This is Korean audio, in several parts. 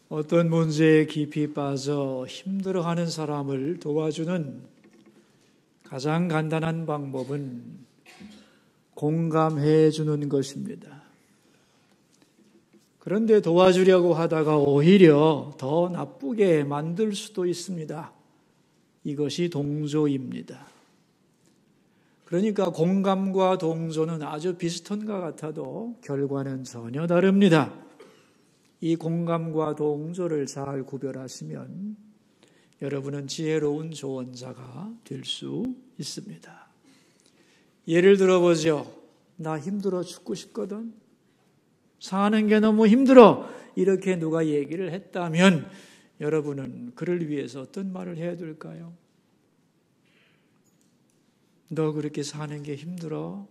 어떤 문제에 깊이 빠져 힘들어하는 사람을 도와주는 가장 간단한 방법은 공감해 주는 것입니다. 그런데 도와주려고 하다가 오히려 더 나쁘게 만들 수도 있습니다. 이것이 동조입니다. 그러니까 공감과 동조는 아주 비슷한 것 같아도 결과는 전혀 다릅니다. 이 공감과 동조를 잘 구별하시면 여러분은 지혜로운 조언자가 될 수 있습니다. 예를 들어보죠. 나 힘들어 죽고 싶거든. 사는 게 너무 힘들어. 이렇게 누가 얘기를 했다면 여러분은 그를 위해서 어떤 말을 해야 될까요? 너 그렇게 사는 게 힘들어?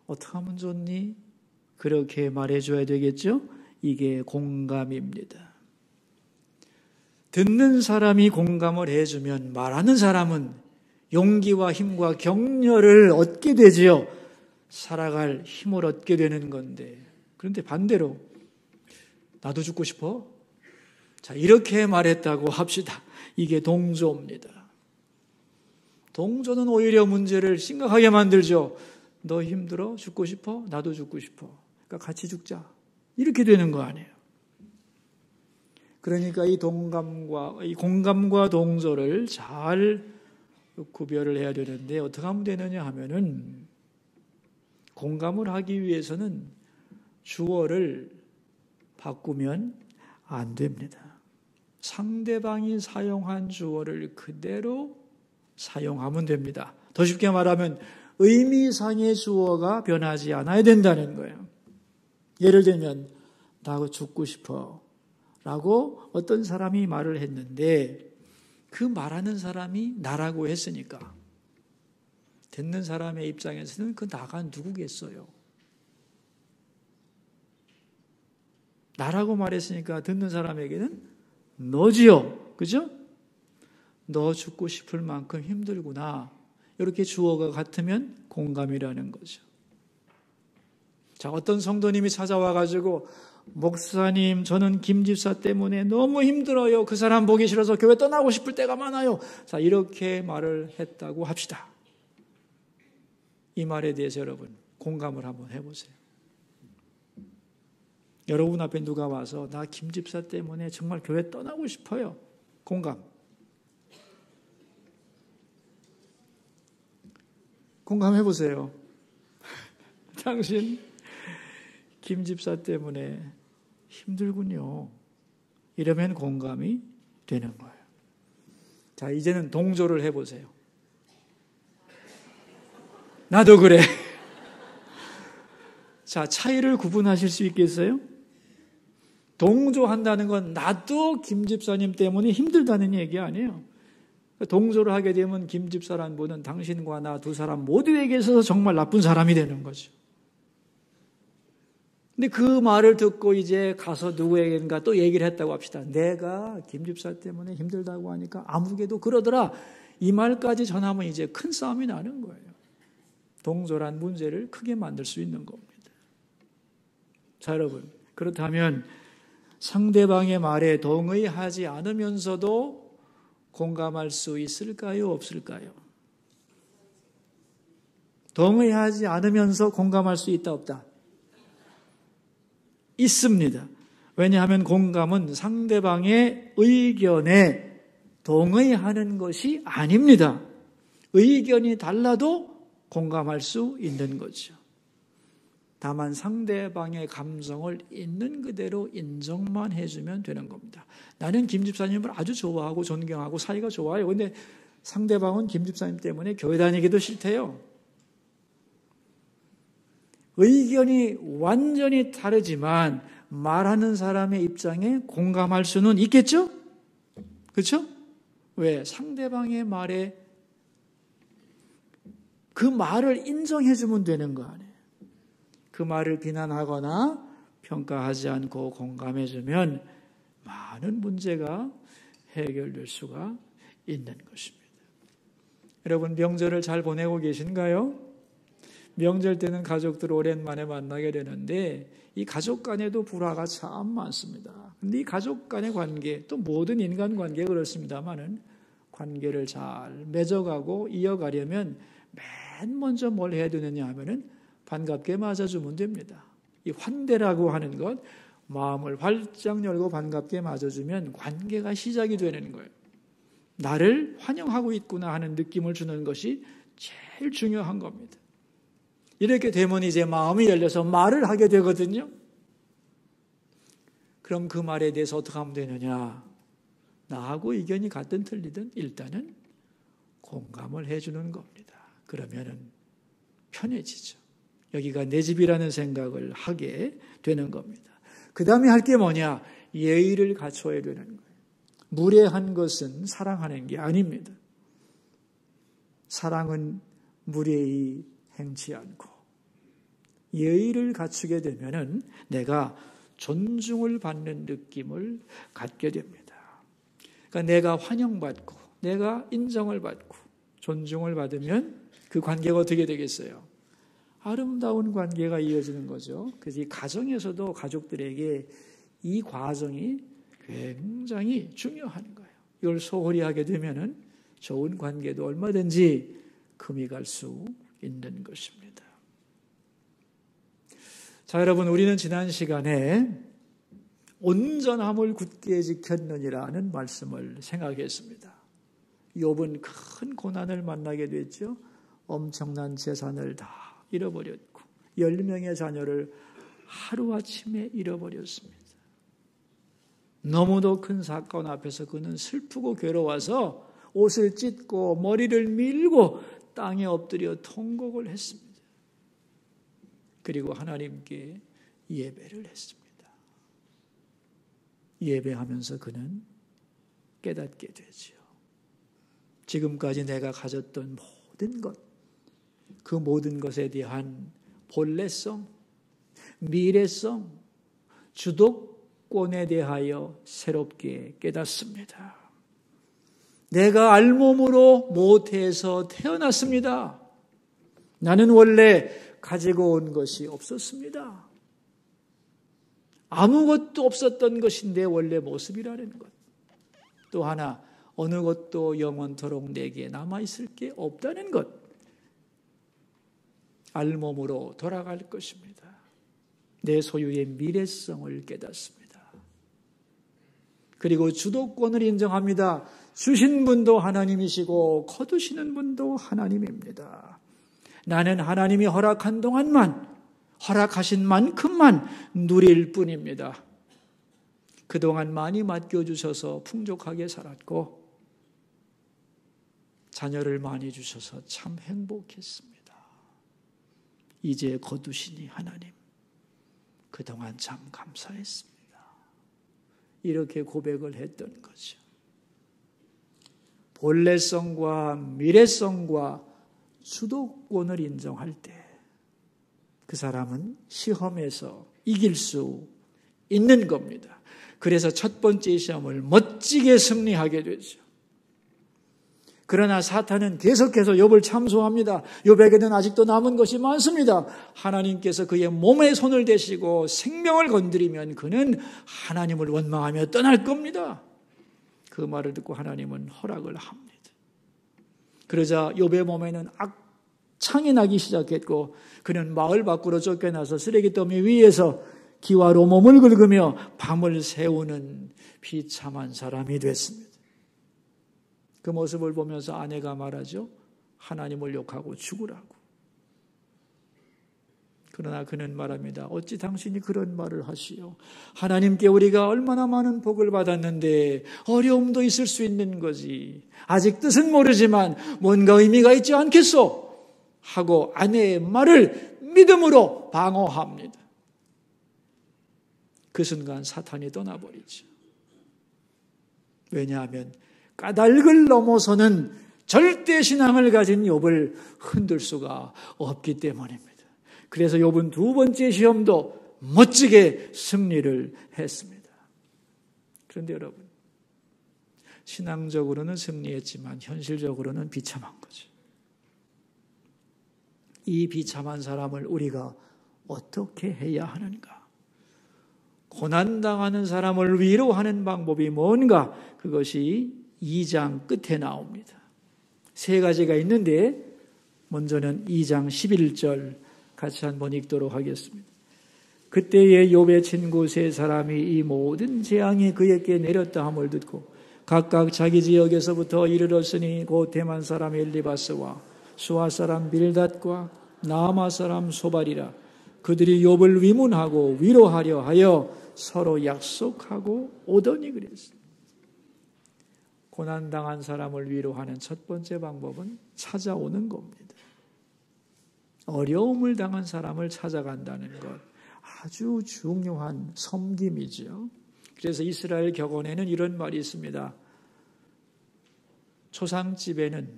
어떻게 하면 좋니? 그렇게 말해줘야 되겠죠? 이게 공감입니다. 듣는 사람이 공감을 해주면 말하는 사람은 용기와 힘과 격려를 얻게 되지요. 살아갈 힘을 얻게 되는 건데, 그런데 반대로 나도 죽고 싶어? 자, 이렇게 말했다고 합시다. 이게 동조입니다. 동조는 오히려 문제를 심각하게 만들죠. 너 힘들어? 죽고 싶어? 나도 죽고 싶어. 그러니까 같이 죽자. 이렇게 되는 거 아니에요. 그러니까 이 공감과 동조를 잘 구별을 해야 되는데 어떻게 하면 되느냐 하면은 공감을 하기 위해서는 주어를 바꾸면 안 됩니다. 상대방이 사용한 주어를 그대로 사용하면 됩니다. 더 쉽게 말하면 의미상의 주어가 변하지 않아야 된다는 거예요. 예를 들면 나 죽고 싶어 라고 어떤 사람이 말을 했는데 그 말하는 사람이 나라고 했으니까 듣는 사람의 입장에서는 그 나가 누구겠어요? 나라고 말했으니까 듣는 사람에게는 너지요. 그죠? 너 죽고 싶을 만큼 힘들구나. 이렇게 주어가 같으면 공감이라는 거죠. 자, 어떤 성도님이 찾아와가지고 목사님, 저는 김 집사 때문에 너무 힘들어요. 그 사람 보기 싫어서 교회 떠나고 싶을 때가 많아요. 자, 이렇게 말을 했다고 합시다. 이 말에 대해서 여러분 공감을 한번 해보세요. 여러분 앞에 누가 와서 나 김 집사 때문에 정말 교회 떠나고 싶어요. 공감. 공감해보세요. 당신 김 집사 때문에 힘들군요. 이러면 공감이 되는 거예요. 자, 이제는 동조를 해보세요. 나도 그래. 자, 차이를 구분하실 수 있겠어요? 동조한다는 건 나도 김 집사님 때문에 힘들다는 얘기 아니에요. 동조를 하게 되면 김 집사라는 분은 당신과 나 두 사람 모두에게 있어서 정말 나쁜 사람이 되는 거죠. 근데 그 말을 듣고 이제 가서 누구에게인가 또 얘기를 했다고 합시다. 내가 김 집사 때문에 힘들다고 하니까 아무개도 그러더라. 이 말까지 전하면 이제 큰 싸움이 나는 거예요. 동조란 문제를 크게 만들 수 있는 겁니다. 자, 여러분, 그렇다면 상대방의 말에 동의하지 않으면서도 공감할 수 있을까요? 없을까요? 동의하지 않으면서 공감할 수 있다, 없다? 있습니다. 왜냐하면 공감은 상대방의 의견에 동의하는 것이 아닙니다. 의견이 달라도 공감할 수 있는 거죠. 다만 상대방의 감성을 있는 그대로 인정만 해주면 되는 겁니다. 나는 김 집사님을 아주 좋아하고 존경하고 사이가 좋아요. 그런데 상대방은 김 집사님 때문에 교회 다니기도 싫대요. 의견이 완전히 다르지만 말하는 사람의 입장에 공감할 수는 있겠죠? 그렇죠? 왜? 상대방의 말에 그 말을 인정해주면 되는 거 아니에요. 그 말을 비난하거나 평가하지 않고 공감해주면 많은 문제가 해결될 수가 있는 것입니다. 여러분, 명절을 잘 보내고 계신가요? 명절 때는 가족들 오랜만에 만나게 되는데 이 가족 간에도 불화가 참 많습니다. 근데 이 가족 간의 관계, 또 모든 인간 관계가 그렇습니다만은 관계를 잘 맺어가고 이어가려면 맨 먼저 뭘 해야 되느냐 하면은 반갑게 맞아주면 됩니다. 이 환대라고 하는 것, 마음을 활짝 열고 반갑게 맞아주면 관계가 시작이 되는 거예요. 나를 환영하고 있구나 하는 느낌을 주는 것이 제일 중요한 겁니다. 이렇게 되면 이제 마음이 열려서 말을 하게 되거든요. 그럼 그 말에 대해서 어떻게 하면 되느냐? 나하고 의견이 같든 틀리든 일단은 공감을 해주는 겁니다. 그러면은 편해지죠. 여기가 내 집이라는 생각을 하게 되는 겁니다. 그 다음에 할 게 뭐냐? 예의를 갖춰야 되는 거예요. 무례한 것은 사랑하는 게 아닙니다. 사랑은 무례히 행치 않고 예의를 갖추게 되면은 내가 존중을 받는 느낌을 갖게 됩니다. 그러니까 내가 환영받고 내가 인정을 받고 존중을 받으면 그 관계가 어떻게 되겠어요? 아름다운 관계가 이어지는 거죠. 그래서 이 가정에서도 가족들에게 이 과정이 굉장히 중요한 거예요. 이걸 소홀히 하게 되면은 좋은 관계도 얼마든지 금이 갈 수 있는 것입니다. 자, 여러분, 우리는 지난 시간에 온전함을 굳게 지켰느니라는 말씀을 생각했습니다. 욥은 큰 고난을 만나게 됐죠. 엄청난 재산을 다 잃어버렸고 10명의 자녀를 하루아침에 잃어버렸습니다. 너무도 큰 사건 앞에서 그는 슬프고 괴로워서 옷을 찢고 머리를 밀고 땅에 엎드려 통곡을 했습니다. 그리고 하나님께 예배를 했습니다. 예배하면서 그는 깨닫게 되죠. 지금까지 내가 가졌던 모든 것, 그 모든 것에 대한 본래성, 미래성, 주도권에 대하여 새롭게 깨닫습니다. 내가 알몸으로 모태에서 태어났습니다. 나는 원래 가지고 온 것이 없었습니다. 아무것도 없었던 것인데 원래 모습이라는 것. 또 하나, 어느 것도 영원토록 내게 남아있을 게 없다는 것. 알몸으로 돌아갈 것입니다. 내 소유의 미래성을 깨닫습니다. 그리고 주도권을 인정합니다. 주신 분도 하나님이시고 거두시는 분도 하나님입니다. 나는 하나님이 허락한 동안만, 허락하신 만큼만 누릴 뿐입니다. 그동안 많이 맡겨주셔서 풍족하게 살았고 자녀를 많이 주셔서 참 행복했습니다. 이제 거두시니 하나님, 그동안 참 감사했습니다. 이렇게 고백을 했던 거죠. 본래성과 미래성과 주도권을 인정할 때 그 사람은 시험에서 이길 수 있는 겁니다. 그래서 첫 번째 시험을 멋지게 승리하게 되죠. 그러나 사탄은 계속해서 욥을 참소합니다. 욥에게는 아직도 남은 것이 많습니다. 하나님께서 그의 몸에 손을 대시고 생명을 건드리면 그는 하나님을 원망하며 떠날 겁니다. 그 말을 듣고 하나님은 허락을 합니다. 그러자 욥의 몸에는 악창이 나기 시작했고 그는 마을 밖으로 쫓겨나서 쓰레기더미 위에서 기와로 몸을 긁으며 밤을 새우는 비참한 사람이 됐습니다. 그 모습을 보면서 아내가 말하죠. 하나님을 욕하고 죽으라고. 그러나 그는 말합니다. 어찌 당신이 그런 말을 하시오. 하나님께 우리가 얼마나 많은 복을 받았는데 어려움도 있을 수 있는 거지. 아직 뜻은 모르지만 뭔가 의미가 있지 않겠소? 하고 아내의 말을 믿음으로 방어합니다. 그 순간 사탄이 떠나버리죠. 왜냐하면 까닭을 넘어서는 절대 신앙을 가진 욥을 흔들 수가 없기 때문입니다. 그래서 욥은 두 번째 시험도 멋지게 승리를 했습니다. 그런데 여러분, 신앙적으로는 승리했지만 현실적으로는 비참한 거죠. 이 비참한 사람을 우리가 어떻게 해야 하는가? 고난당하는 사람을 위로하는 방법이 뭔가? 그것이 2장 끝에 나옵니다. 세 가지가 있는데 먼저는 2장 11절 같이 한번 읽도록 하겠습니다. 그때에 욥의 친구 세 사람이 이 모든 재앙이 그에게 내렸다 함을 듣고 각각 자기 지역에서부터 이르렀으니 곧 대만 사람 엘리바스와 수아 사람 빌닷과 나아마 사람 소발이라. 그들이 욥을 위문하고 위로하려 하여 서로 약속하고 오더니 그랬습니다. 고난당한 사람을 위로하는 첫 번째 방법은 찾아오는 겁니다. 어려움을 당한 사람을 찾아간다는 것, 아주 중요한 섬김이죠. 그래서 이스라엘 격언에는 이런 말이 있습니다. 초상집에는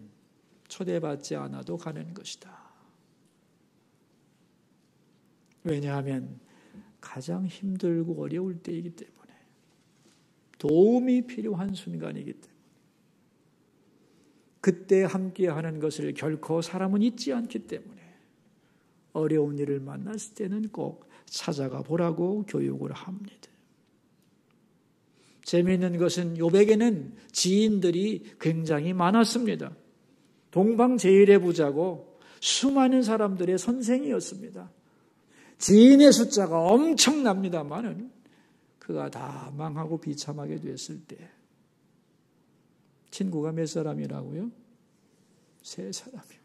초대받지 않아도 가는 것이다. 왜냐하면 가장 힘들고 어려울 때이기 때문에, 도움이 필요한 순간이기 때문에, 그때 함께하는 것을 결코 사람은 잊지 않기 때문에 어려운 일을 만났을 때는 꼭 찾아가 보라고 교육을 합니다. 재미있는 것은 욥에게는 지인들이 굉장히 많았습니다. 동방제일의 부자고 수많은 사람들의 선생이었습니다. 지인의 숫자가 엄청납니다만은 그가 다 망하고 비참하게 됐을 때 친구가 몇 사람이라고요? 3사람이요.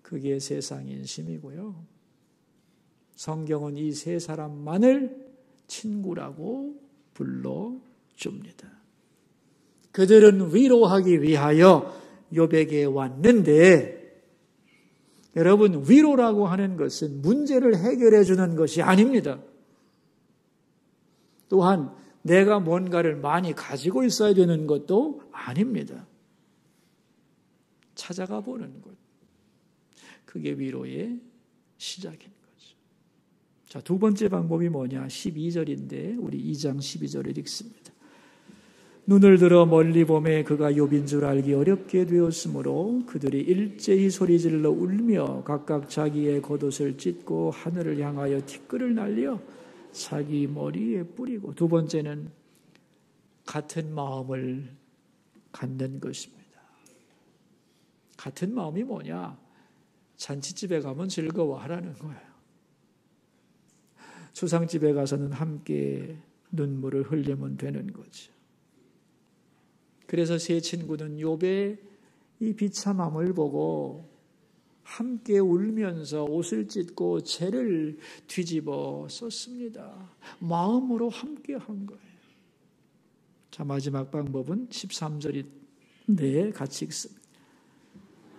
그게 세상 인심이고요. 성경은 이 3사람만을 친구라고 불러줍니다. 그들은 위로하기 위하여 욥에게 왔는데, 여러분, 위로라고 하는 것은 문제를 해결해 주는 것이 아닙니다. 또한 내가 뭔가를 많이 가지고 있어야 되는 것도 아닙니다. 찾아가 보는 것. 그게 위로의 시작인 거죠. 자, 두 번째 방법이 뭐냐? 12절인데 우리 2장 12절을 읽습니다. 눈을 들어 멀리 보매 그가 욥인 줄 알기 어렵게 되었으므로 그들이 일제히 소리질러 울며 각각 자기의 겉옷을 찢고 하늘을 향하여 티끌을 날려 자기 머리에 뿌리고. 두 번째는 같은 마음을 갖는 것입니다. 같은 마음이 뭐냐? 잔치집에 가면 즐거워하라는 거예요. 추상집에 가서는 함께 눈물을 흘리면 되는 거죠. 그래서 세 친구는 욥의 이 비참함을 보고 함께 울면서 옷을 찢고 재를 뒤집어 썼습니다. 마음으로 함께 한 거예요. 자, 마지막 방법은 13절인데 같이 읽습니다.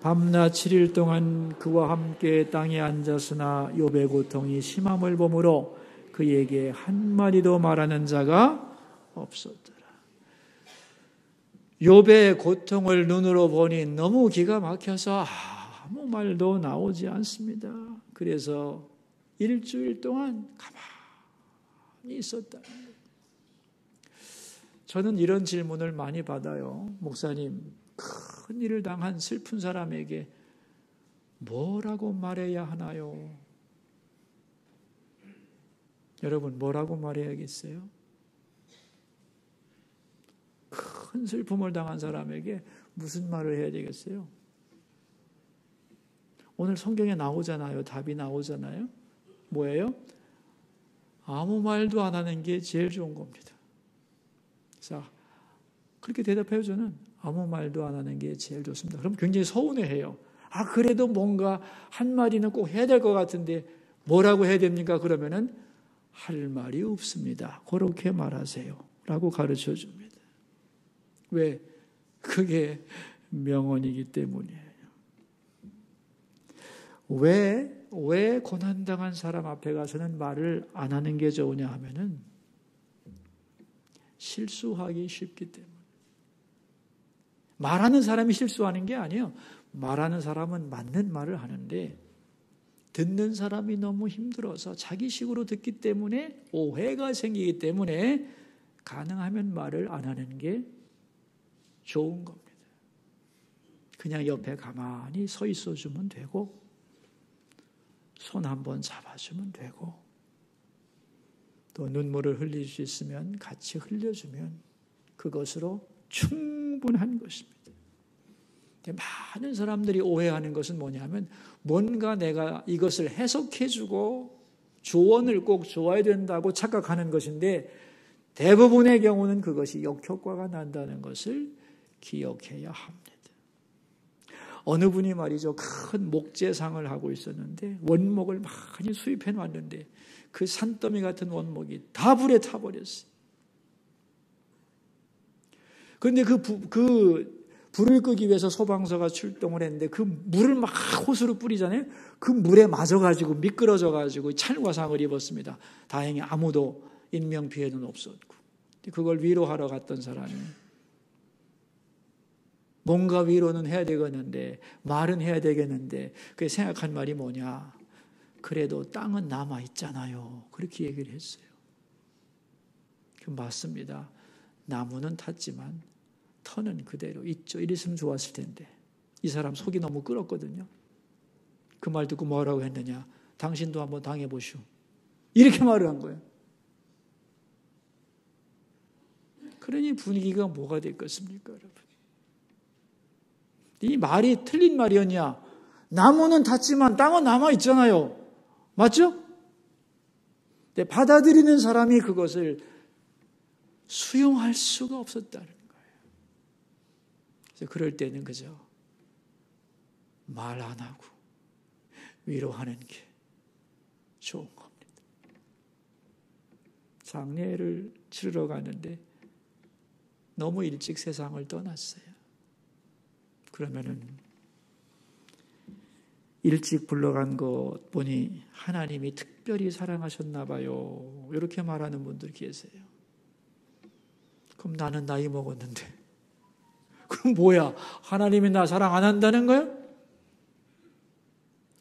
밤낮 7일 동안 그와 함께 땅에 앉았으나 욥의 고통이 심함을 보므로 그에게 한마디도 말하는 자가 없었더라. 욥의 고통을 눈으로 보니 너무 기가 막혀서 아무 말도 나오지 않습니다. 그래서 일주일 동안 가만히 있었다는 거예요. 저는 이런 질문을 많이 받아요. 목사님, 큰 일을 당한 슬픈 사람에게 뭐라고 말해야 하나요? 여러분, 뭐라고 말해야겠어요? 큰 슬픔을 당한 사람에게 무슨 말을 해야 되겠어요? 오늘 성경에 나오잖아요. 답이 나오잖아요. 뭐예요? 아무 말도 안 하는 게 제일 좋은 겁니다. 자, 그렇게 대답해요. 저는 아무 말도 안 하는 게 제일 좋습니다. 그럼 굉장히 서운해해요. 그래도 뭔가 한마디는 꼭 해야 될 것 같은데 뭐라고 해야 됩니까? 그러면은 할 말이 없습니다. 그렇게 말하세요. 라고 가르쳐 줍니다. 왜? 그게 명언이기 때문이에요. 왜 고난당한 사람 앞에 가서는 말을 안 하는 게 좋으냐 하면은 실수하기 쉽기 때문에. 말하는 사람이 실수하는 게 아니에요. 말하는 사람은 맞는 말을 하는데 듣는 사람이 너무 힘들어서 자기식으로 듣기 때문에 오해가 생기기 때문에 가능하면 말을 안 하는 게 좋은 겁니다. 그냥 옆에 가만히 서 있어주면 되고 손 한번 잡아주면 되고 또 눈물을 흘릴 수 있으면 같이 흘려주면 그것으로 충분한 것입니다. 많은 사람들이 오해하는 것은 뭐냐면 뭔가 내가 이것을 해석해주고 조언을 꼭 줘야 된다고 착각하는 것인데 대부분의 경우는 그것이 역효과가 난다는 것을 기억해야 합니다. 어느 분이 말이죠. 큰 목재상을 하고 있었는데 원목을 많이 수입해 놨는데 그 산더미 같은 원목이 다 불에 타버렸어요. 그런데 그 불을 끄기 위해서 소방서가 출동을 했는데 그 물을 막 호수로 뿌리잖아요. 그 물에 맞아가지고 미끄러져가지고 찰과상을 입었습니다. 다행히 아무도 인명피해는 없었고 그걸 위로하러 갔던 사람이 뭔가 위로는 해야 되겠는데 말은 해야 되겠는데 그 생각한 말이 뭐냐. 그래도 땅은 남아있잖아요. 그렇게 얘기를 했어요. 맞습니다. 나무는 탔지만 터는 그대로 있죠. 이랬으면 좋았을 텐데 이 사람 속이 너무 끓었거든요. 그 말 듣고 뭐라고 했느냐. 당신도 한번 당해보시오. 이렇게 말을 한 거예요. 그러니 분위기가 뭐가 됐겠습니까, 여러분? 이 말이 틀린 말이었냐? 나무는 탔지만 땅은 남아있잖아요. 맞죠? 근데 받아들이는 사람이 그것을 수용할 수가 없었다는 거예요. 그래서 그럴 때는 그저 말 안 하고 위로하는 게 좋은 겁니다. 장례를 치르러 가는데 너무 일찍 세상을 떠났어요. 그러면은 일찍 불러간 것 보니 하나님이 특별히 사랑하셨나 봐요. 이렇게 말하는 분들 계세요. 그럼 나는 나이 먹었는데 그럼 뭐야? 하나님이 나 사랑 안 한다는 거예요?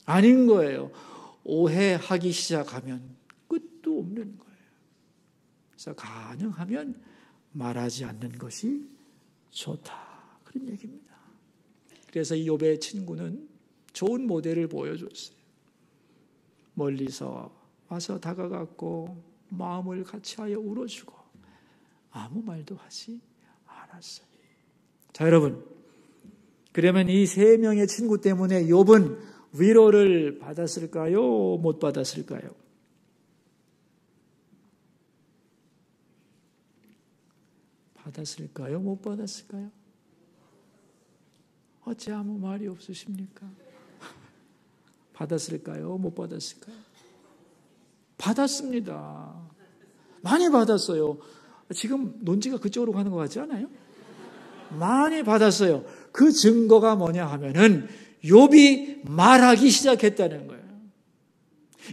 아닌 거예요. 오해하기 시작하면 끝도 없는 거예요. 그래서 가능하면 말하지 않는 것이 좋다. 그런 얘기입니다. 그래서 이 욥의 친구는 좋은 모델을 보여줬어요. 멀리서 와서 다가갔고 마음을 같이하여 울어주고 아무 말도 하지 않았어요. 자, 여러분, 그러면 이 세 명의 친구 때문에 욥은 위로를 받았을까요? 못 받았을까요? 받았을까요? 못 받았을까요? 어째 아무 말이 없으십니까? 받았을까요? 못 받았을까요? 받았습니다. 많이 받았어요. 지금 논지가 그쪽으로 가는 것 같지 않아요? 많이 받았어요. 그 증거가 뭐냐 하면은 욥이 말하기 시작했다는 거예요.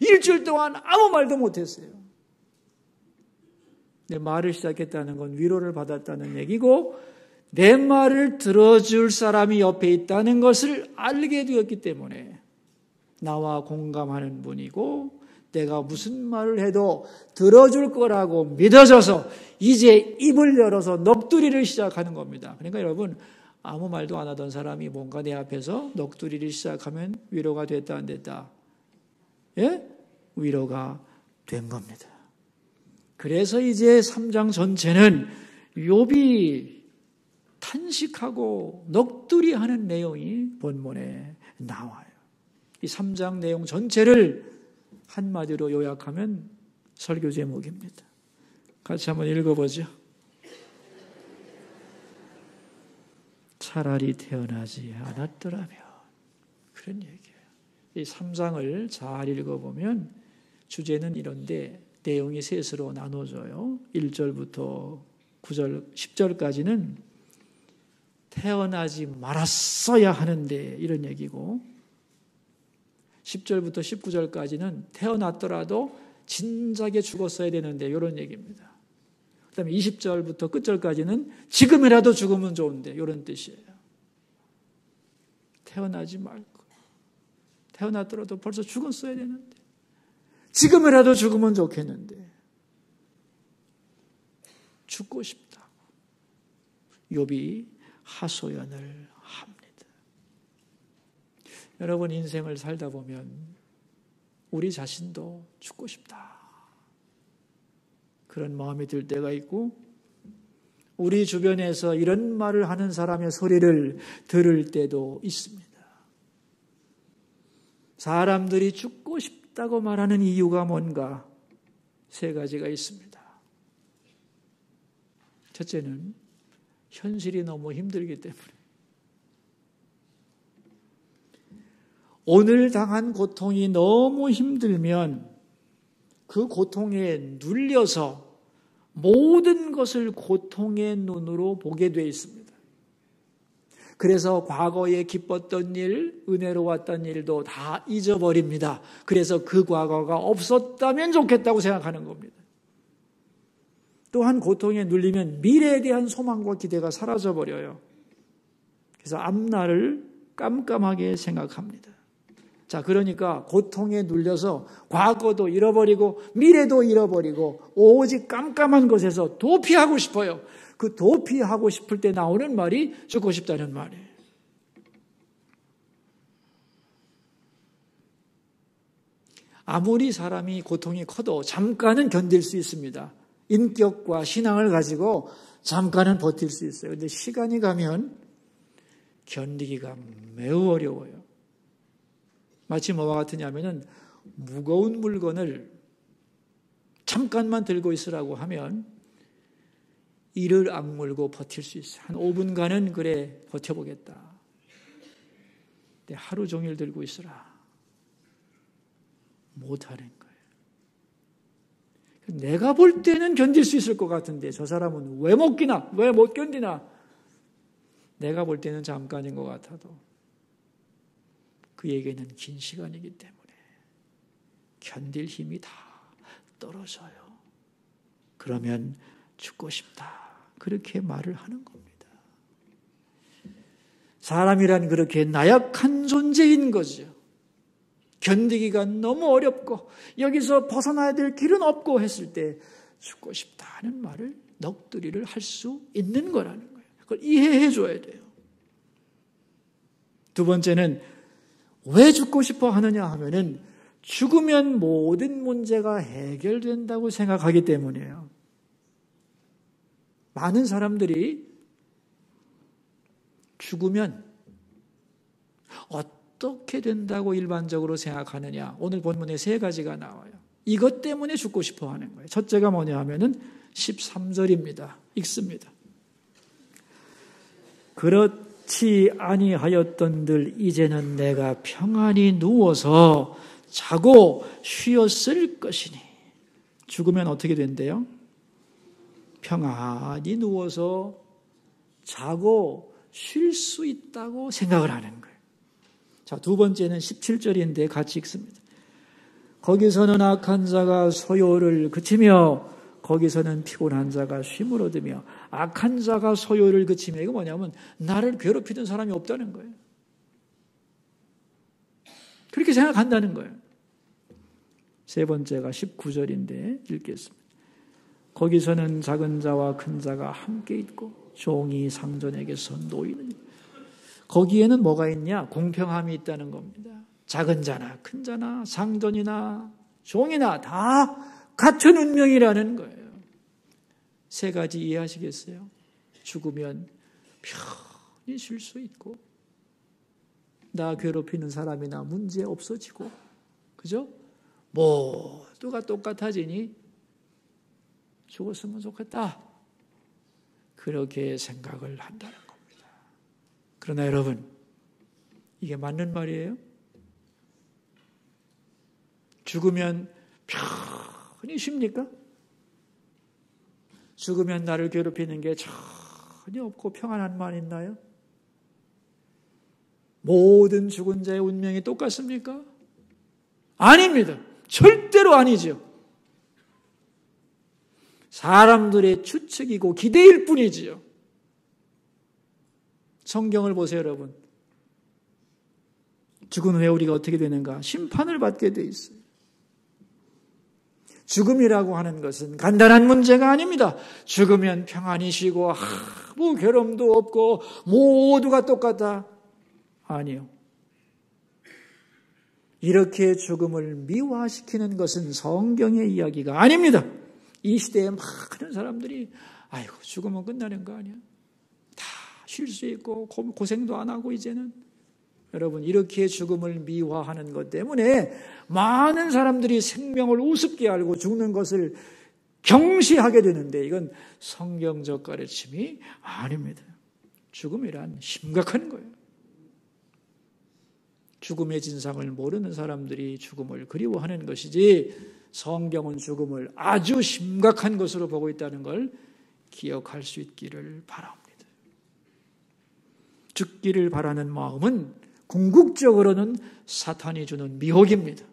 일주일 동안 아무 말도 못했어요. 내 말을 시작했다는 건 위로를 받았다는 얘기고 내 말을 들어줄 사람이 옆에 있다는 것을 알게 되었기 때문에 나와 공감하는 분이고 내가 무슨 말을 해도 들어줄 거라고 믿어져서 이제 입을 열어서 넋두리를 시작하는 겁니다. 그러니까 여러분 아무 말도 안 하던 사람이 뭔가 내 앞에서 넋두리를 시작하면 위로가 됐다 안 됐다? 예? 위로가 된 겁니다. 그래서 이제 3장 전체는 욥이 탄식하고 넋두리하는 내용이 본문에 나와요. 이 3장 내용 전체를 한마디로 요약하면 설교 제목입니다. 같이 한번 읽어보죠. 차라리 태어나지 않았더라면. 그런 얘기예요. 이 3장을 잘 읽어보면 주제는 이런데 내용이 셋으로 나눠져요. 1절부터 9절, 10절까지는 태어나지 말았어야 하는데 이런 얘기고 10절부터 19절까지는 태어났더라도 진작에 죽었어야 되는데 이런 얘기입니다. 그 다음에 20절부터 끝절까지는 지금이라도 죽으면 좋은데 이런 뜻이에요. 태어나지 말고 태어났더라도 벌써 죽었어야 되는데 지금이라도 죽으면 좋겠는데 죽고 싶다고 욥이 하소연을 합니다. 여러분 인생을 살다 보면 우리 자신도 죽고 싶다. 그런 마음이 들 때가 있고 우리 주변에서 이런 말을 하는 사람의 소리를 들을 때도 있습니다. 사람들이 죽고 싶다고 말하는 이유가 뭔가? 3가지가 있습니다. 첫째는 현실이 너무 힘들기 때문에. 오늘 당한 고통이 너무 힘들면 그 고통에 눌려서 모든 것을 고통의 눈으로 보게 되어 있습니다. 그래서 과거에 기뻤던 일, 은혜로웠던 일도 다 잊어버립니다. 그래서 그 과거가 없었다면 좋겠다고 생각하는 겁니다. 또한 고통에 눌리면 미래에 대한 소망과 기대가 사라져버려요. 그래서 앞날을 깜깜하게 생각합니다. 자, 그러니까 고통에 눌려서 과거도 잃어버리고 미래도 잃어버리고 오직 깜깜한 것에서 도피하고 싶어요. 그 도피하고 싶을 때 나오는 말이 죽고 싶다는 말이에요. 아무리 사람이 고통이 커도 잠깐은 견딜 수 있습니다. 인격과 신앙을 가지고 잠깐은 버틸 수 있어요. 그런데 시간이 가면 견디기가 매우 어려워요. 마치 뭐와 같으냐면은 무거운 물건을 잠깐만 들고 있으라고 하면 이를 악물고 버틸 수 있어요. 한 5분간은 그래 버텨보겠다. 근데 하루 종일 들고 있으라. 못하는 거예요. 내가 볼 때는 견딜 수 있을 것 같은데 저 사람은 왜 못 끼나? 왜 못 견디나? 내가 볼 때는 잠깐인 것 같아도 그에게는 긴 시간이기 때문에 견딜 힘이 다 떨어져요. 그러면 죽고 싶다. 그렇게 말을 하는 겁니다. 사람이란 그렇게 나약한 존재인 거죠. 견디기가 너무 어렵고 여기서 벗어나야 될 길은 없고 했을 때 죽고 싶다는 말을 넋두리를 할 수 있는 거라는 거예요. 그걸 이해해 줘야 돼요. 두 번째는 왜 죽고 싶어 하느냐 하면은 죽으면 모든 문제가 해결된다고 생각하기 때문이에요. 많은 사람들이 죽으면 어떻게 된다고 일반적으로 생각하느냐. 오늘 본문에 3가지가 나와요. 이것 때문에 죽고 싶어 하는 거예요. 첫째가 뭐냐 하면은 13절입니다. 읽습니다. 그렇지 아니하였던들 이제는 내가 평안히 누워서 자고 쉬었을 것이니. 죽으면 어떻게 된대요? 평안히 누워서 자고 쉴 수 있다고 생각을 하는 거예요. 자, 두 번째는 17절인데 같이 읽습니다. 거기서는 악한 자가 소요를 그치며 거기서는 피곤한 자가 쉼을 얻으며. 악한 자가 소요를 그치며 이거 뭐냐면 나를 괴롭히던 사람이 없다는 거예요. 그렇게 생각한다는 거예요. 세 번째가 19절인데 읽겠습니다. 거기서는 작은 자와 큰 자가 함께 있고 종이 상전에게서 노이는. 거기에는 뭐가 있냐? 공평함이 있다는 겁니다. 작은 자나 큰 자나 상전이나 종이나 다 같은 운명이라는 거예요. 3가지 이해하시겠어요? 죽으면 편히 쉴 수 있고 나 괴롭히는 사람이나 문제 없어지고 그죠? 모두가 똑같아지니 죽었으면 좋겠다. 그렇게 생각을 한다는 겁니다. 그러나 여러분, 이게 맞는 말이에요? 죽으면 편히 쉽니까? 죽으면 나를 괴롭히는 게 전혀 없고 평안한 말 있나요? 모든 죽은 자의 운명이 똑같습니까? 아닙니다. 절대로 아니죠. 사람들의 추측이고 기대일 뿐이지요. 성경을 보세요, 여러분. 죽은 후에 우리가 어떻게 되는가? 심판을 받게 돼 있어요. 죽음이라고 하는 것은 간단한 문제가 아닙니다. 죽으면 평안히 쉬고 아무 괴로움도 없고 모두가 똑같다. 아니요. 이렇게 죽음을 미화시키는 것은 성경의 이야기가 아닙니다. 이 시대에 많은 사람들이 아이고 죽으면 끝나는 거 아니야. 다 쉴 수 있고 고생도 안 하고 이제는. 여러분 이렇게 죽음을 미화하는 것 때문에 많은 사람들이 생명을 우습게 알고 죽는 것을 경시하게 되는데 이건 성경적 가르침이 아닙니다. 죽음이란 심각한 거예요. 죽음의 진상을 모르는 사람들이 죽음을 그리워하는 것이지 성경은 죽음을 아주 심각한 것으로 보고 있다는 걸 기억할 수 있기를 바랍니다. 죽기를 바라는 마음은 궁극적으로는 사탄이 주는 미혹입니다.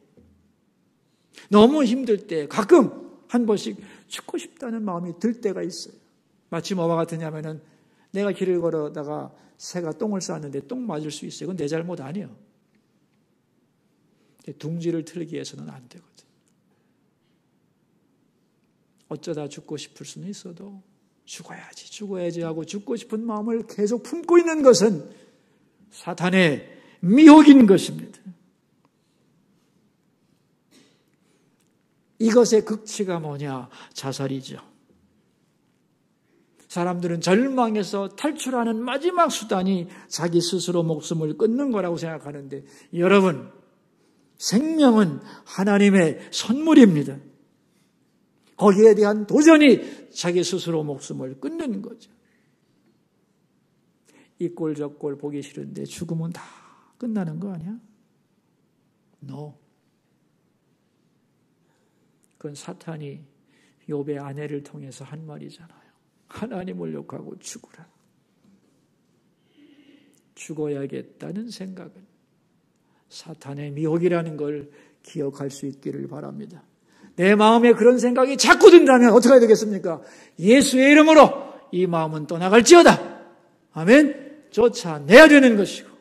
너무 힘들 때 가끔 한 번씩 죽고 싶다는 마음이 들 때가 있어요. 마치 뭐와 같으냐면은 내가 길을 걸어다가 새가 똥을 쌌는데 똥 맞을 수 있어요. 그건 내 잘못 아니에요. 둥지를 틀기 위해서는 안 되거든. 어쩌다 죽고 싶을 수는 있어도 죽어야지 하고 죽고 싶은 마음을 계속 품고 있는 것은 사탄의 미혹인 것입니다. 이것의 극치가 뭐냐? 자살이죠. 사람들은 절망에서 탈출하는 마지막 수단이 자기 스스로 목숨을 끊는 거라고 생각하는데 여러분, 생명은 하나님의 선물입니다. 거기에 대한 도전이 자기 스스로 목숨을 끊는 거죠. 이 꼴 저 꼴 보기 싫은데 죽으면 다 끝나는 거 아니야? No. 그건 사탄이 욥의 아내를 통해서 한 말이잖아요. 하나님을 욕하고 죽으라. 죽어야겠다는 생각은 사탄의 미혹이라는 걸 기억할 수 있기를 바랍니다. 내 마음에 그런 생각이 자꾸 든다면 어떻게 해야 되겠습니까? 예수의 이름으로 이 마음은 떠나갈지어다. 아멘. 쫓아내야 되는 것이고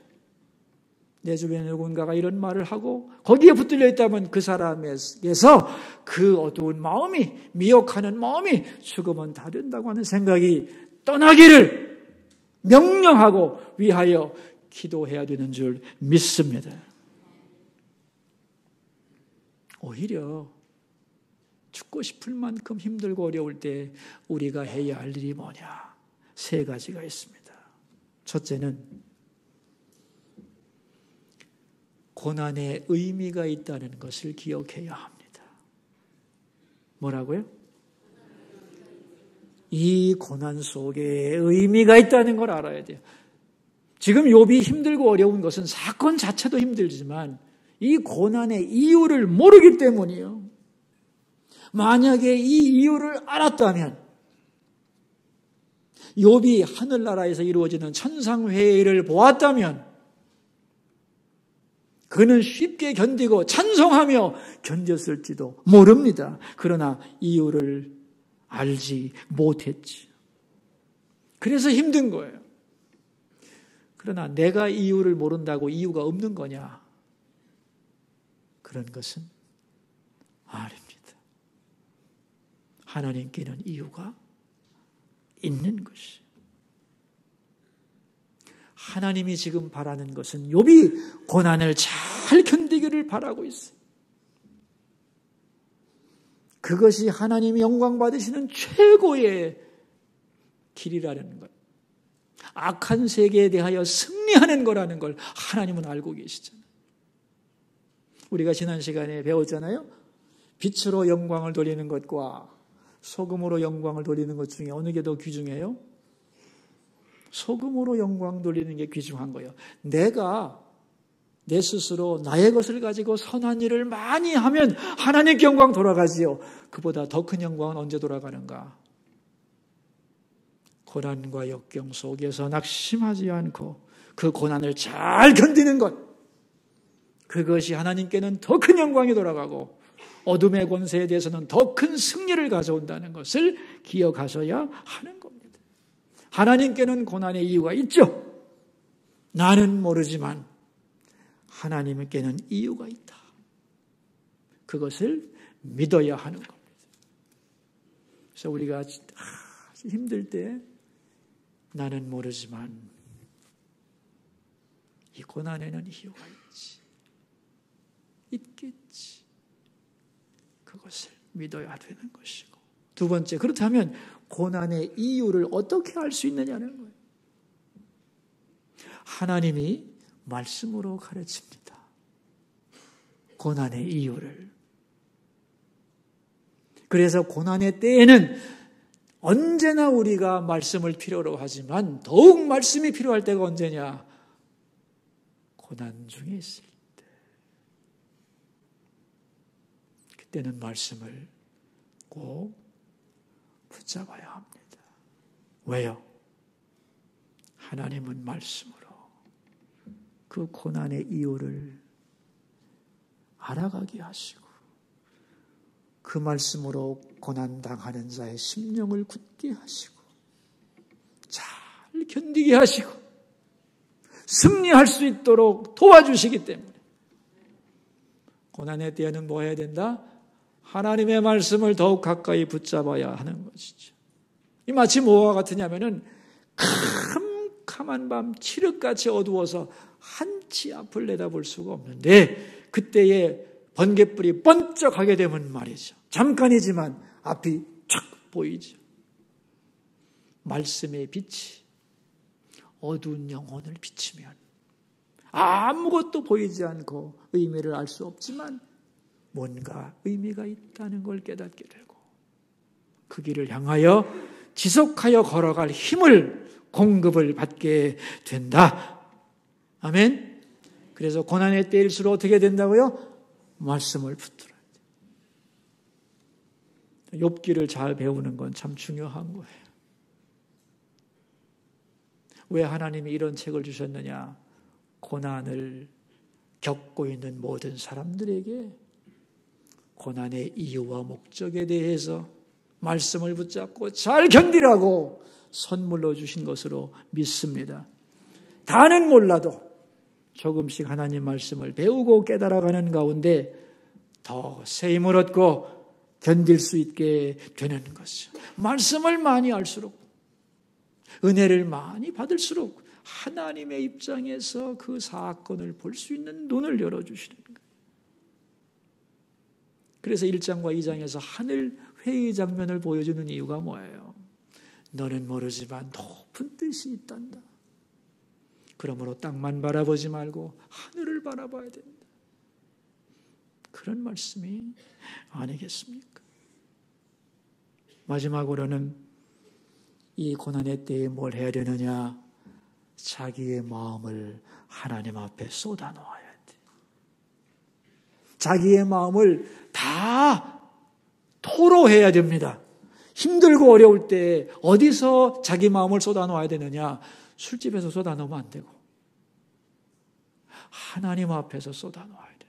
내 주변에 누군가가 이런 말을 하고 거기에 붙들려 있다면 그 사람에게서 그 어두운 마음이 미혹하는 마음이 죽으면 다 된다고 하는 생각이 떠나기를 명령하고 위하여 기도해야 되는 줄 믿습니다. 오히려 죽고 싶을 만큼 힘들고 어려울 때 우리가 해야 할 일이 뭐냐? 3가지가 있습니다. 첫째는 고난에 의미가 있다는 것을 기억해야 합니다. 뭐라고요? 이 고난 속에 의미가 있다는 걸 알아야 돼요. 지금 욥이 힘들고 어려운 것은 사건 자체도 힘들지만 이 고난의 이유를 모르기 때문이에요. 만약에 이 이유를 알았다면 욥이 하늘나라에서 이루어지는 천상회의를 보았다면 그는 쉽게 견디고 찬송하며 견뎠을지도 모릅니다. 그러나 이유를 알지 못했지. 그래서 힘든 거예요. 그러나 내가 이유를 모른다고 이유가 없는 거냐? 그런 것은 아닙니다. 하나님께는 이유가 있는 것이. 하나님이 지금 바라는 것은 욥이 고난을 잘 견디기를 바라고 있어요. 그것이 하나님이 영광 받으시는 최고의 길이라는 것. 악한 세계에 대하여 승리하는 거라는 걸 하나님은 알고 계시잖아요. 우리가 지난 시간에 배웠잖아요. 빛으로 영광을 돌리는 것과 소금으로 영광을 돌리는 것 중에 어느 게 더 귀중해요? 소금으로 영광 돌리는 게 귀중한 거예요. 내가 내 스스로 나의 것을 가지고 선한 일을 많이 하면 하나님께 영광 돌아가지요. 그보다 더 큰 영광은 언제 돌아가는가? 고난과 역경 속에서 낙심하지 않고 그 고난을 잘 견디는 것, 그것이 하나님께는 더 큰 영광이 돌아가고 어둠의 권세에 대해서는 더 큰 승리를 가져온다는 것을 기억하셔야 하는 겁니다. 하나님께는 고난의 이유가 있죠. 나는 모르지만 하나님께는 이유가 있다. 그것을 믿어야 하는 겁니다. 그래서 우리가 아주 힘들 때 나는 모르지만 이 고난에는 이유가 있지. 있겠지. 그것을 믿어야 되는 것이고, 두 번째, 그렇다면 고난의 이유를 어떻게 알 수 있느냐는 거예요. 하나님이 말씀으로 가르칩니다. 고난의 이유를. 그래서 고난의 때에는 언제나 우리가 말씀을 필요로 하지만 더욱 말씀이 필요할 때가 언제냐? 고난 중에 있을 때. 그때는 말씀을 꼭 붙잡아야 합니다. 왜요? 하나님은 말씀으로 그 고난의 이유를 알아가게 하시고 그 말씀으로 고난당하는 자의 심령을 굳게 하시고 잘 견디게 하시고 승리할 수 있도록 도와주시기 때문에 고난의 때에는 뭐 해야 된다? 하나님의 말씀을 더욱 가까이 붙잡아야 하는 것이죠. 이 마치 뭐와 같으냐면은 캄캄한 밤 칠흑같이 어두워서 한치 앞을 내다볼 수가 없는데 그때에 번갯불이 번쩍하게 되면 말이죠. 잠깐이지만 앞이 촥 보이죠. 말씀의 빛이 어두운 영혼을 비치면 아무것도 보이지 않고 의미를 알 수 없지만 뭔가 의미가 있다는 걸 깨닫게 되고 그 길을 향하여 지속하여 걸어갈 힘을 공급을 받게 된다. 아멘. 그래서 고난의 때일수록 어떻게 된다고요? 말씀을 붙들어야 돼요. 욥기를 잘 배우는 건 참 중요한 거예요. 왜 하나님이 이런 책을 주셨느냐? 고난을 겪고 있는 모든 사람들에게 고난의 이유와 목적에 대해서 말씀을 붙잡고 잘 견디라고 선물로 주신 것으로 믿습니다. 다는 몰라도 조금씩 하나님 말씀을 배우고 깨달아가는 가운데 더 새 힘을 얻고 견딜 수 있게 되는 것이죠. 말씀을 많이 알수록 은혜를 많이 받을수록 하나님의 입장에서 그 사건을 볼 수 있는 눈을 열어주시는 거예요. 그래서 1장과 2장에서 하늘 회의 장면을 보여주는 이유가 뭐예요? 너는 모르지만 높은 뜻이 있단다. 그러므로 땅만 바라보지 말고 하늘을 바라봐야 된다. 그런 말씀이 아니겠습니까? 마지막으로는 이 고난의 때에 뭘 해야 되느냐? 자기의 마음을 하나님 앞에 쏟아놓아야 돼. 자기의 마음을 다 토로해야 됩니다. 힘들고 어려울 때 어디서 자기 마음을 쏟아놓아야 되느냐? 술집에서 쏟아놓으면 안 되고 하나님 앞에서 쏟아놓아야 돼.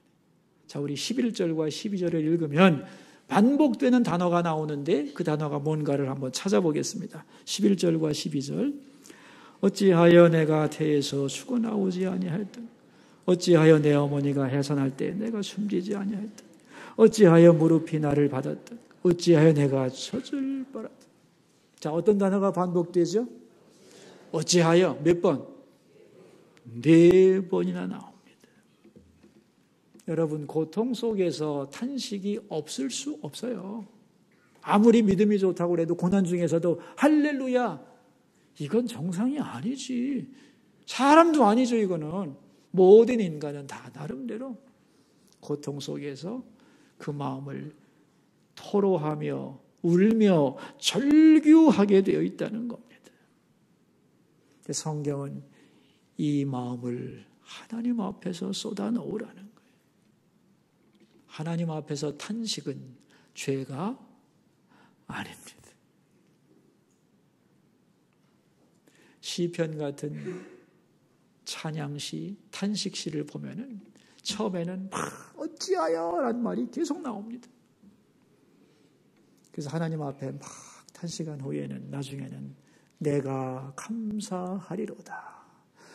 자, 우리 11절과 12절을 읽으면 반복되는 단어가 나오는데 그 단어가 뭔가를 한번 찾아보겠습니다. 11절과 12절. 어찌하여 내가 태에서 죽어나오지 아니하였던, 어찌하여 내 어머니가 해산할 때 내가 숨지지 아니하였던, 어찌하여 무릎이 나를 받았던, 어찌하여 내가 젖을 빨았던. 자, 어떤 단어가 반복되죠? 어찌하여 몇 번? 4번이나 나옵니다. 여러분, 고통 속에서 탄식이 없을 수 없어요. 아무리 믿음이 좋다고 해도 고난 중에서도 할렐루야, 이건 정상이 아니지. 사람도 아니죠. 이거는 모든 인간은 다 나름대로 고통 속에서 그 마음을 토로하며 울며 절규하게 되어 있다는 겁니다. 성경은 이 마음을 하나님 앞에서 쏟아놓으라는 거예요. 하나님 앞에서 탄식은 죄가 아닙니다. 시편 같은 찬양시, 탄식시를 보면은 처음에는 막 어찌하여 라는 말이 계속 나옵니다. 그래서 하나님 앞에 막 탄식한 후에는 나중에는 내가 감사하리로다,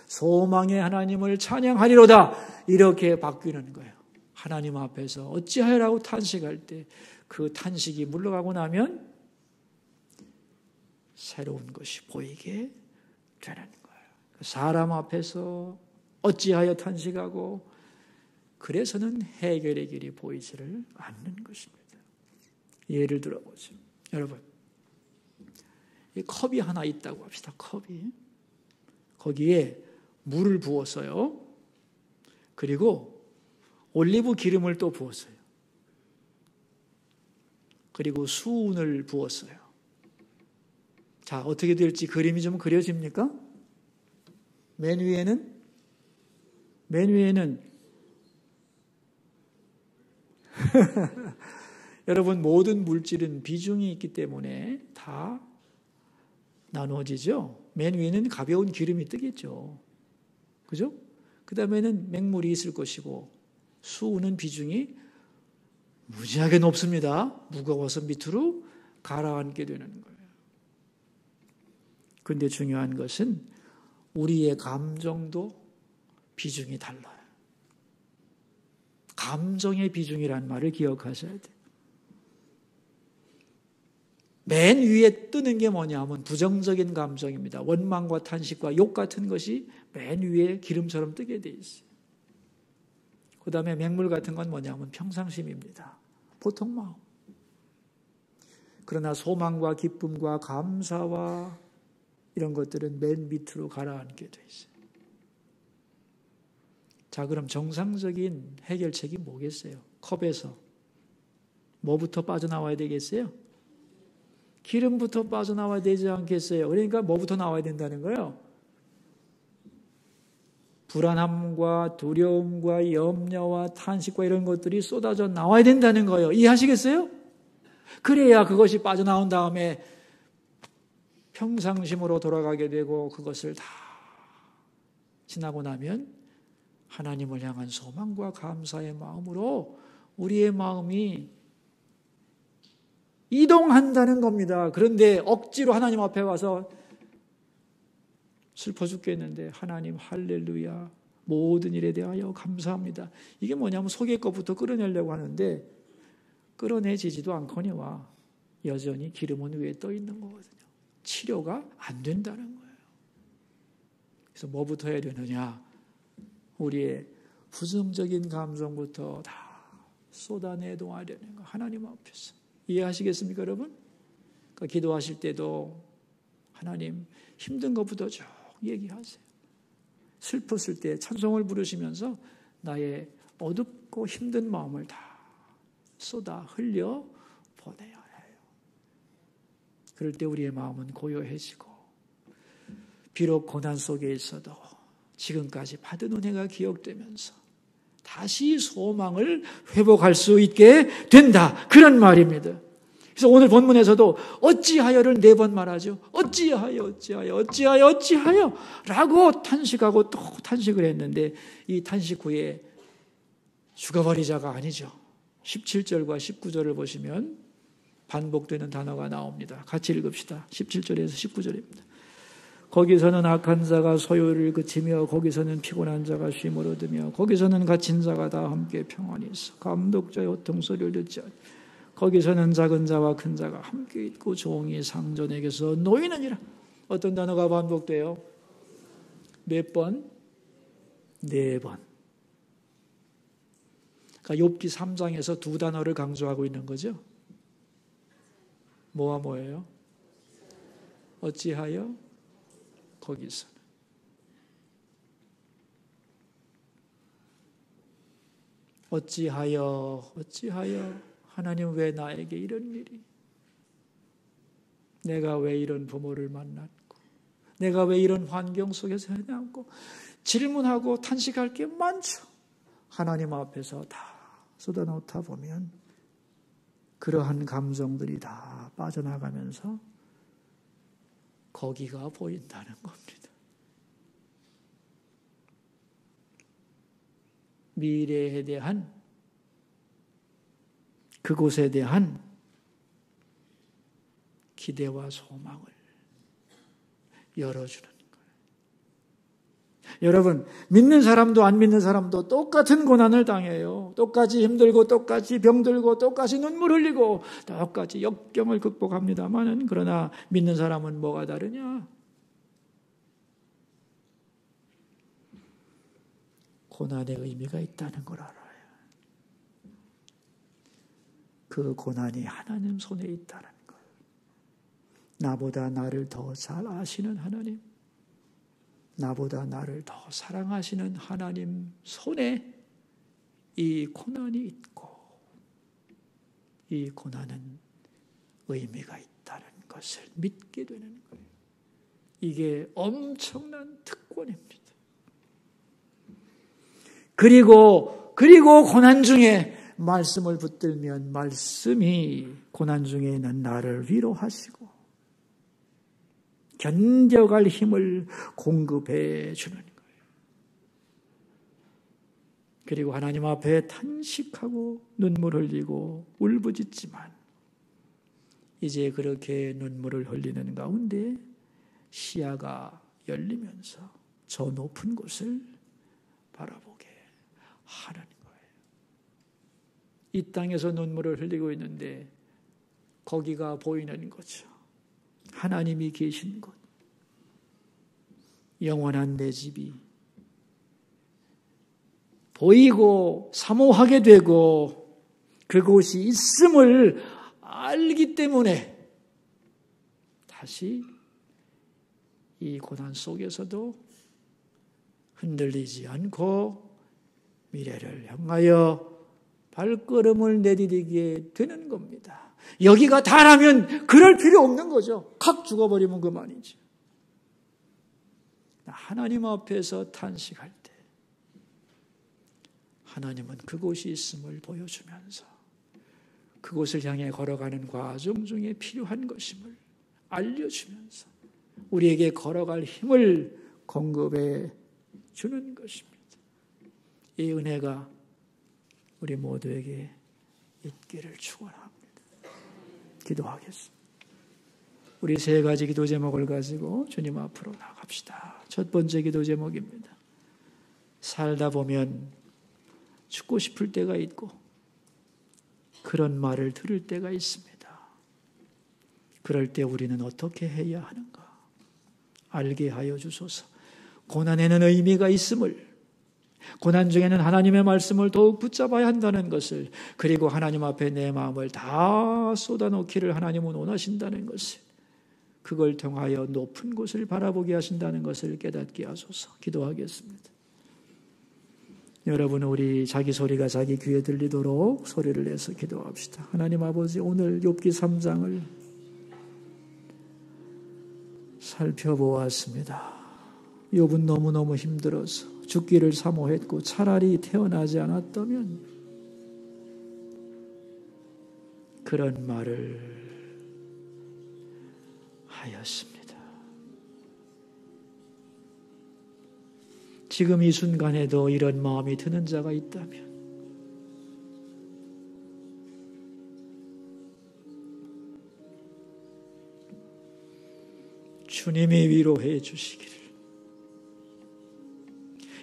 소망의 하나님을 찬양하리로다, 이렇게 바뀌는 거예요. 하나님 앞에서 어찌하여라고 탄식할 때 그 탄식이 물러가고 나면 새로운 것이 보이게 되는 거예요. 사람 앞에서 어찌하여 탄식하고 그래서는 해결의 길이 보이지를 않는 것입니다. 예를 들어보죠. 여러분, 이 컵이 하나 있다고 합시다. 컵이. 거기에 물을 부었어요. 그리고 올리브 기름을 또 부었어요. 그리고 수은을 부었어요. 자, 어떻게 될지 그림이 좀 그려집니까? 맨 위에는 여러분, 모든 물질은 비중이 있기 때문에 다 나눠지죠. 맨 위에는 가벼운 기름이 뜨겠죠. 그죠? 그 다음에는 맹물이 있을 것이고 수은은 비중이 무지하게 높습니다. 무거워서 밑으로 가라앉게 되는 거예요. 그런데 중요한 것은 우리의 감정도 비중이 달라요. 감정의 비중이란 말을 기억하셔야 돼요. 맨 위에 뜨는 게 뭐냐면 부정적인 감정입니다. 원망과 탄식과 욕 같은 것이 맨 위에 기름처럼 뜨게 돼 있어요. 그 다음에 맹물 같은 건 뭐냐면 평상심입니다. 보통 마음. 그러나 소망과 기쁨과 감사와 이런 것들은 맨 밑으로 가라앉게 돼 있어요. 자, 그럼 정상적인 해결책이 뭐겠어요? 컵에서 뭐부터 빠져나와야 되겠어요? 기름부터 빠져나와야 되지 않겠어요? 그러니까 뭐부터 나와야 된다는 거예요? 불안함과 두려움과 염려와 탄식과 이런 것들이 쏟아져 나와야 된다는 거예요. 이해하시겠어요? 그래야 그것이 빠져나온 다음에 평상심으로 돌아가게 되고 그것을 다 지나고 나면 하나님을 향한 소망과 감사의 마음으로 우리의 마음이 이동한다는 겁니다. 그런데 억지로 하나님 앞에 와서 슬퍼 죽겠는데 하나님 할렐루야 모든 일에 대하여 감사합니다. 이게 뭐냐면 속의 것부터 끌어내려고 하는데 끌어내지지도 않거니와 여전히 기름은 위에 떠 있는 거거든요. 치료가 안 된다는 거예요. 그래서 뭐부터 해야 되느냐? 우리의 부정적인 감정부터 다 쏟아내놓아야 되는 거. 하나님 앞에서. 이해하시겠습니까, 여러분? 그러니까 기도하실 때도 하나님 힘든 것부터 쭉 얘기하세요. 슬펐을 때 찬송을 부르시면서 나의 어둡고 힘든 마음을 다 쏟아 흘려 보내야 해요. 그럴 때 우리의 마음은 고요해지고 비록 고난 속에 있어도 지금까지 받은 은혜가 기억되면서 다시 소망을 회복할 수 있게 된다. 그런 말입니다. 그래서 오늘 본문에서도 어찌하여를 4번 말하죠. 어찌하여 라고 탄식하고 또 탄식을 했는데 이 탄식 후에 죽어버리자가 아니죠. 17절과 19절을 보시면 반복되는 단어가 나옵니다. 같이 읽읍시다. 17절에서 19절입니다. 거기서는 악한 자가 소요를 그치며 거기서는 피곤한 자가 쉼을 얻으며 거기서는 갇힌 자가 다 함께 평안히 있어 감독자의 호통소리를 듣지 않으며 거기서는 작은 자와 큰 자가 함께 있고 종이 상전에게서 놓이느니라. 어떤 단어가 반복돼요? 몇 번? 4번. 그러니까 욥기 3장에서 2 단어를 강조하고 있는 거죠. 뭐와 뭐예요? 어찌하여? 거기서는. 어찌하여 하나님 왜 나에게 이런 일이? 내가 왜 이런 부모를 만났고 내가 왜 이런 환경 속에서 해냈고 질문하고 탄식할 게 많죠. 하나님 앞에서 다 쏟아놓다 보면 그러한 감정들이 다 빠져나가면서 거기가 보인다는 겁니다. 미래에 대한 그곳에 대한 기대와 소망을 열어주는 거예요. 여러분, 믿는 사람도 안 믿는 사람도 똑같은 고난을 당해요. 똑같이 힘들고 똑같이 병들고 똑같이 눈물 흘리고 똑같이 역경을 극복합니다만은 그러나 믿는 사람은 뭐가 다르냐? 고난의 의미가 있다는 걸 알아요. 그 고난이 하나님 손에 있다는 것. 나보다 나를 더 잘 아시는 하나님, 나보다 나를 더 사랑하시는 하나님 손에 이 고난이 있고, 이 고난은 의미가 있다는 것을 믿게 되는 거예요. 이게 엄청난 특권입니다. 그리고 고난 중에 말씀을 붙들면 말씀이 고난 중에는 나를 위로하시고 견뎌갈 힘을 공급해 주는 거예요. 그리고 하나님 앞에 탄식하고 눈물 흘리고 울부짖지만 이제 그렇게 눈물을 흘리는 가운데 시야가 열리면서 저 높은 곳을 바라보게 하는 거예요. 이 땅에서 눈물을 흘리고 있는데 거기가 보이는 거죠. 하나님이 계신 곳, 영원한 내 집이 보이고 사모하게 되고 그곳이 있음을 알기 때문에 다시 이 고난 속에서도 흔들리지 않고 미래를 향하여 발걸음을 내디디게 되는 겁니다. 여기가 다라면 그럴 필요 없는 거죠. 확 죽어버리면 그만이죠. 하나님 앞에서 탄식할 때 하나님은 그곳이 있음을 보여주면서 그곳을 향해 걸어가는 과정 중에 필요한 것임을 알려주면서 우리에게 걸어갈 힘을 공급해 주는 것입니다. 이 은혜가 우리 모두에게 있기를 축원합니다. 기도하겠습니다. 우리 세 가지 기도 제목을 가지고 주님 앞으로 나갑시다. 첫 번째 기도 제목입니다. 살다 보면 죽고 싶을 때가 있고 그런 말을 들을 때가 있습니다. 그럴 때 우리는 어떻게 해야 하는가? 알게 하여 주소서. 고난에는 의미가 있음을, 고난 중에는 하나님의 말씀을 더욱 붙잡아야 한다는 것을, 그리고 하나님 앞에 내 마음을 다 쏟아놓기를 하나님은 원하신다는 것을, 그걸 통하여 높은 곳을 바라보게 하신다는 것을 깨닫게 하소서. 기도하겠습니다. 여러분, 우리 자기 소리가 자기 귀에 들리도록 소리를 내서 기도합시다. 하나님 아버지, 오늘 욥기 3장을 살펴보았습니다. 욥은 너무너무 힘들어서 죽기를 사모했고 차라리 태어나지 않았다면 그런 말을 하였습니다. 지금 이 순간에도 이런 마음이 드는 자가 있다면 주님이 위로해 주시기를,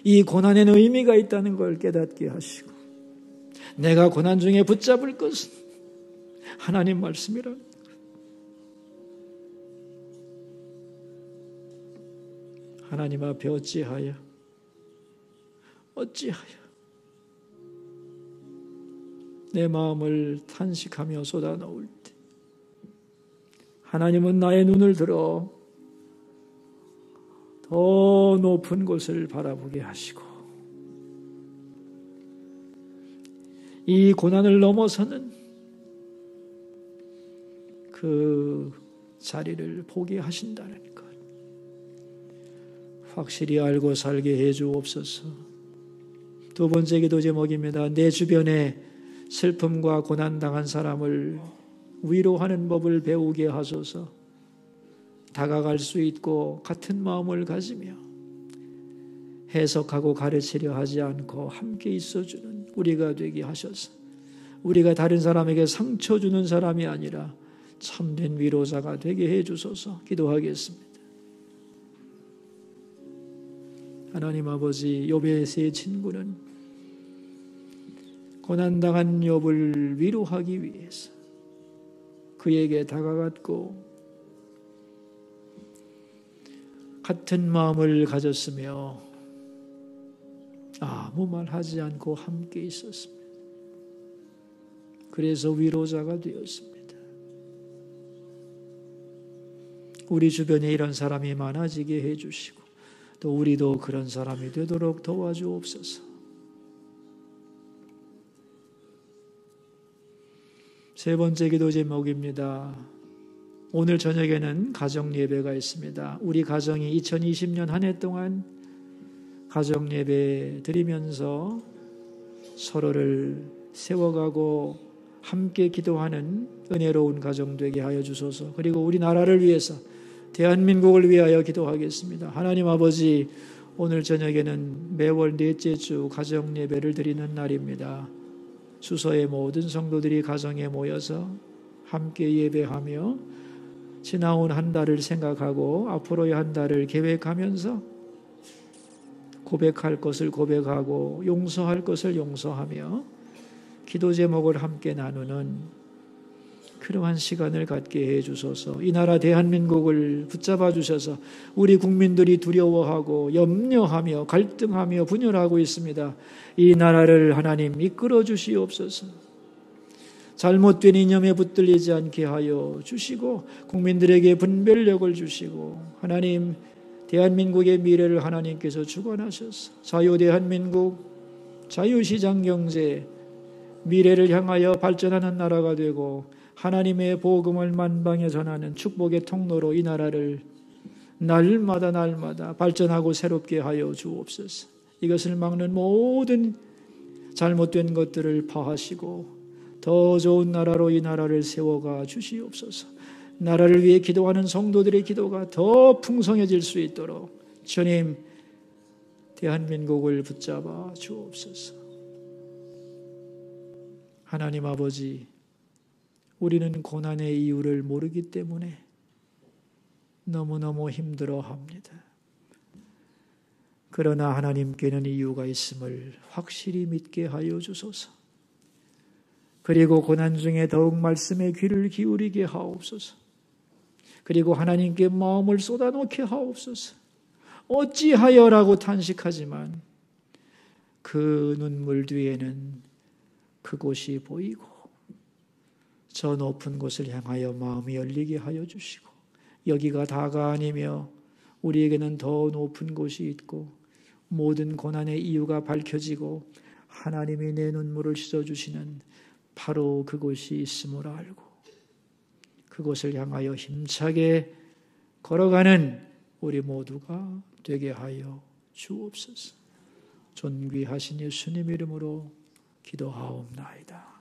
이 고난에는 의미가 있다는 걸 깨닫게 하시고 내가 고난 중에 붙잡을 것은 하나님 말씀이라는 것, 하나님 앞에 어찌하여 내 마음을 탄식하며 쏟아놓을 때 하나님은 나의 눈을 들어 더 높은 곳을 바라보게 하시고 이 고난을 넘어서는 그 자리를 보게 하신다는 것 확실히 알고 살게 해주옵소서. 두 번째 기도 제목입니다. 내 주변에 슬픔과 고난당한 사람을 위로하는 법을 배우게 하소서. 다가갈 수 있고 같은 마음을 가지며 해석하고 가르치려 하지 않고 함께 있어주는 우리가 되게 하셔서 우리가 다른 사람에게 상처 주는 사람이 아니라 참된 위로자가 되게 해주소서. 기도하겠습니다. 하나님 아버지, 욥의 세 친구는 고난당한 욥을 위로하기 위해서 그에게 다가갔고 같은 마음을 가졌으며 아무 말 하지 않고 함께 있었습니다. 그래서 위로자가 되었습니다. 우리 주변에 이런 사람이 많아지게 해주시고 또 우리도 그런 사람이 되도록 도와주옵소서. 세 번째 기도 제목입니다. 오늘 저녁에는 가정 예배가 있습니다. 우리 가정이 2020년 한 해 동안 가정 예배 드리면서 서로를 세워가고 함께 기도하는 은혜로운 가정 되게 하여 주소서. 그리고 우리나라를 위해서 대한민국을 위하여 기도하겠습니다. 하나님 아버지, 오늘 저녁에는 매월 넷째 주 가정 예배를 드리는 날입니다. 수서의 모든 성도들이 가정에 모여서 함께 예배하며 지나온 한 달을 생각하고 앞으로의 한 달을 계획하면서 고백할 것을 고백하고 용서할 것을 용서하며 기도 제목을 함께 나누는 그러한 시간을 갖게 해 주소서. 이 나라 대한민국을 붙잡아 주셔서 우리 국민들이 두려워하고 염려하며 갈등하며 분열하고 있습니다. 이 나라를 하나님 이끌어 주시옵소서. 잘못된 이념에 붙들리지 않게 하여 주시고 국민들에게 분별력을 주시고 하나님 대한민국의 미래를 하나님께서 주관하셔서 자유 대한민국, 자유시장 경제, 미래를 향하여 발전하는 나라가 되고 하나님의 복음을 만방에 전하는 축복의 통로로 이 나라를 날마다 발전하고 새롭게 하여 주옵소서. 이것을 막는 모든 잘못된 것들을 파하시고 더 좋은 나라로 이 나라를 세워가 주시옵소서. 나라를 위해 기도하는 성도들의 기도가 더 풍성해질 수 있도록 주님 대한민국을 붙잡아 주옵소서. 하나님 아버지, 우리는 고난의 이유를 모르기 때문에 너무너무 힘들어합니다. 그러나 하나님께는 이유가 있음을 확실히 믿게 하여 주소서. 그리고 고난 중에 더욱 말씀에 귀를 기울이게 하옵소서. 그리고 하나님께 마음을 쏟아놓게 하옵소서. 어찌하여라고 탄식하지만 그 눈물 뒤에는 그곳이 보이고 저 높은 곳을 향하여 마음이 열리게 하여 주시고 여기가 다가 아니며 우리에게는 더 높은 곳이 있고 모든 고난의 이유가 밝혀지고 하나님이 내 눈물을 씻어주시는 바로 그곳이 있음을 알고 그곳을 향하여 힘차게 걸어가는 우리 모두가 되게 하여 주옵소서. 존귀하신 예수님 이름으로 기도하옵나이다.